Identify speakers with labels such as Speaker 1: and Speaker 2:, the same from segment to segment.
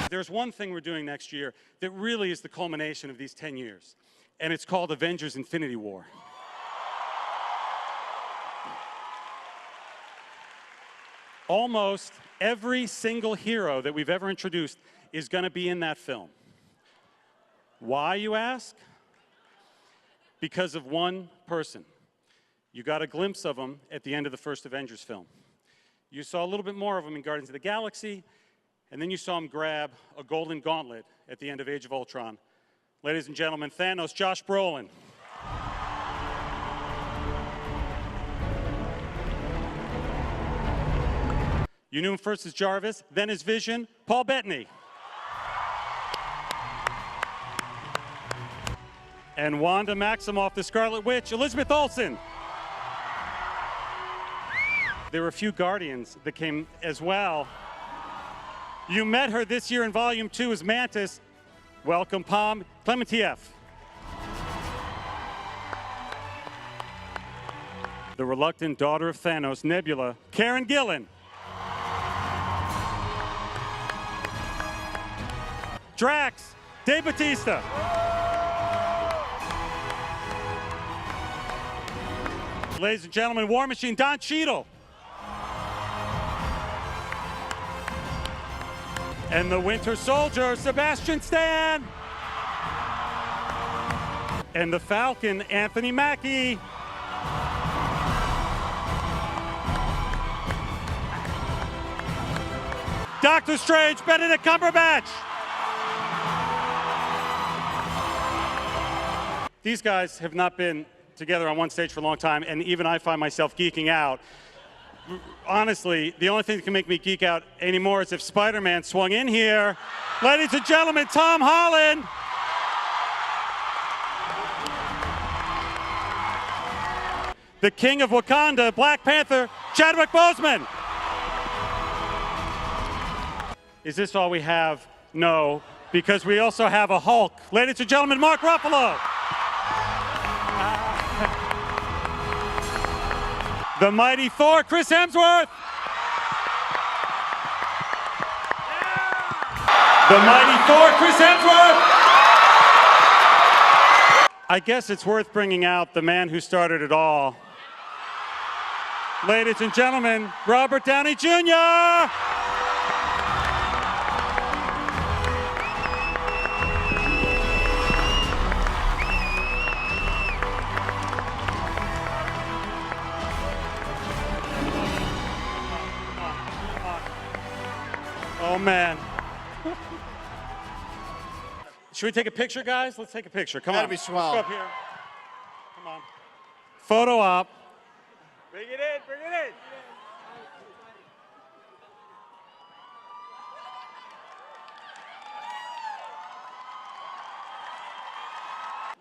Speaker 1: There's one thing we're doing next year that really is the culmination of these 10 years, and it's called Avengers Infinity War. Almost every single hero that we've ever introduced is going to be in that film. Why, you ask? Because of one person. You got a glimpse of him at the end of the first Avengers film. You saw a little bit more of him in Guardians of the Galaxy, and then you saw him grab a golden gauntlet at the end of Age of Ultron. Ladies and gentlemen, Thanos, Josh Brolin. You knew him first as Jarvis, then as Vision, Paul Bettany. And Wanda Maximoff, the Scarlet Witch, Elizabeth Olsen. There were a few Guardians that came as well. You met her this year in Volume 2 as Mantis. Welcome, Pom Clementieff. The reluctant daughter of Thanos, Nebula, Karen Gillan. Drax, Dave Bautista. Ladies and gentlemen, War Machine, Don Cheadle. And the Winter Soldier, Sebastian Stan. And the Falcon, Anthony Mackie. Doctor Strange, Benedict Cumberbatch. These guys have not been together on one stage for a long time, and even I find myself geeking out. Honestly, the only thing that can make me geek out anymore is if Spider-Man swung in here. Ladies and gentlemen, Tom Holland. The King of Wakanda, Black Panther, Chadwick Boseman. Is this all we have? No, because we also have a Hulk. Ladies and gentlemen, Mark Ruffalo. The mighty Thor, Chris Hemsworth. The mighty Thor, Chris Hemsworth. I guess it's worth bringing out the man who started it all. Ladies and gentlemen, Robert Downey Jr. Oh, man. Should we take a picture, guys? Let's take a picture. Come on.
Speaker 2: That'd be swell.
Speaker 1: Let's go up here. Come on. Photo op.
Speaker 2: Bring it in, bring it in.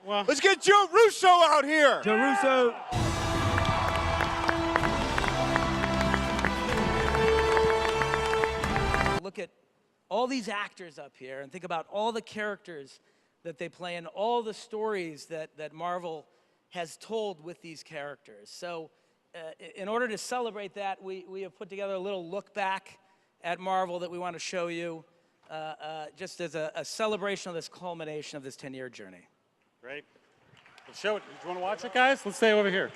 Speaker 1: Well,
Speaker 2: Let's get Joe Russo out here.
Speaker 3: Joe Russo. Look at all these actors up here and think about all the characters that they play and all the stories that Marvel has told with these characters. So in order to celebrate that, we have put together a little look back at Marvel that we want to show you just as a celebration of this culmination of this 10-year journey.
Speaker 1: great. Let's show it. Do you want to watch it, guys? Let's stay over here.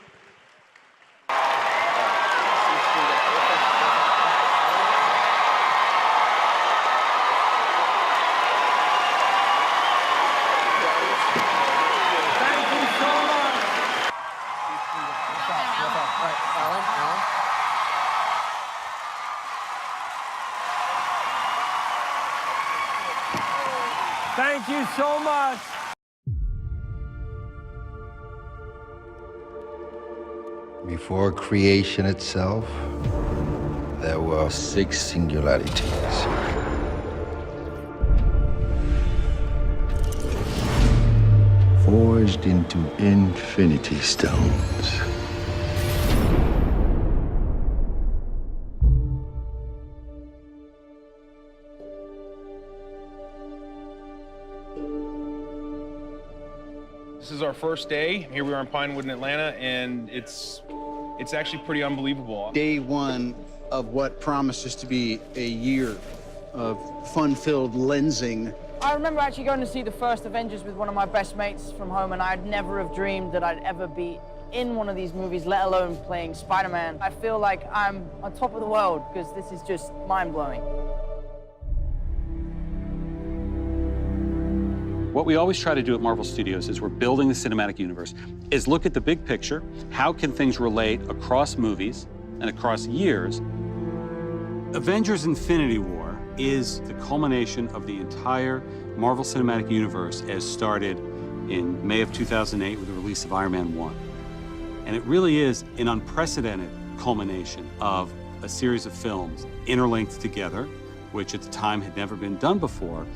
Speaker 4: Thank you so much.
Speaker 5: Before creation itself, there were 6 singularities. Forged into infinity stones.
Speaker 6: This is our first day. Here we are in Pinewood in Atlanta, and it's actually pretty unbelievable.
Speaker 7: Day one of what promises to be a year of fun-filled lensing.
Speaker 8: I remember actually going to see the first Avengers with one of my best mates from home, and I'd never have dreamed that I'd ever be in one of these movies, let alone playing Spider-Man. I feel like I'm on top of the world, because this is just mind-blowing.
Speaker 1: What we always try to do at Marvel Studios is we're building the cinematic universe, is look at the big picture. How can things relate across movies and across years? Avengers Infinity War is the culmination of the entire Marvel Cinematic Universe as started in May of 2008 with the release of Iron Man 1. And it really is an unprecedented culmination of a series of films interlinked together, which at the time had never been done before.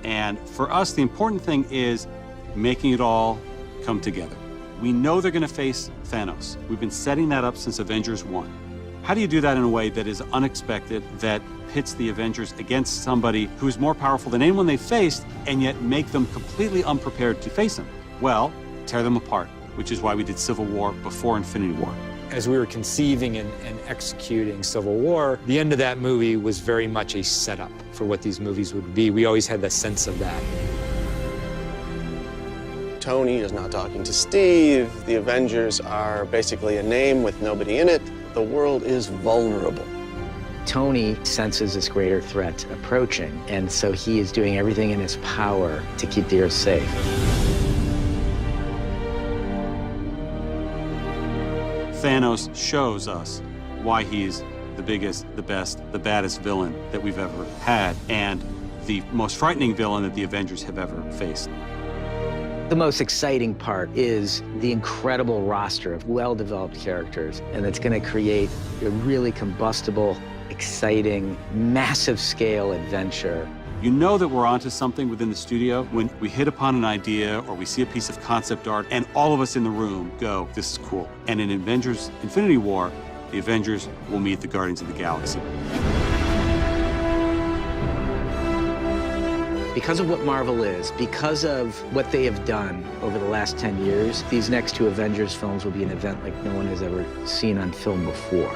Speaker 1: And for us, the important thing is making it all come together. We know they're going to face Thanos. We've been setting that up since Avengers 1. How do you do that in a way that is unexpected, that pits the Avengers against somebody who is more powerful than anyone they faced, and yet make them completely unprepared to face him? Well, tear them apart, which is why we did Civil War before Infinity War.
Speaker 9: As we were conceiving and executing Civil War, the end of that movie was very much a setup for what these movies would be. We always had the sense of that.
Speaker 10: Tony is not talking to Steve. The Avengers are basically a name with nobody in it. The world is vulnerable.
Speaker 11: Tony senses this greater threat approaching, and so he is doing everything in his power to keep the Earth safe.
Speaker 1: Thanos shows us why he's the biggest, the best, the baddest villain that we've ever had, and the most frightening villain that the Avengers have ever faced.
Speaker 11: The most exciting part is the incredible roster of well-developed characters, and it's going to create a really combustible, exciting, massive-scale adventure.
Speaker 1: You know that we're onto something within the studio when we hit upon an idea or we see a piece of concept art and all of us in the room go, this is cool. And in Avengers Infinity War, the Avengers will meet the Guardians of the Galaxy.
Speaker 11: Because of what Marvel is, because of what they have done over the last 10 years, these next two Avengers films will be an event like no one has ever seen on film before.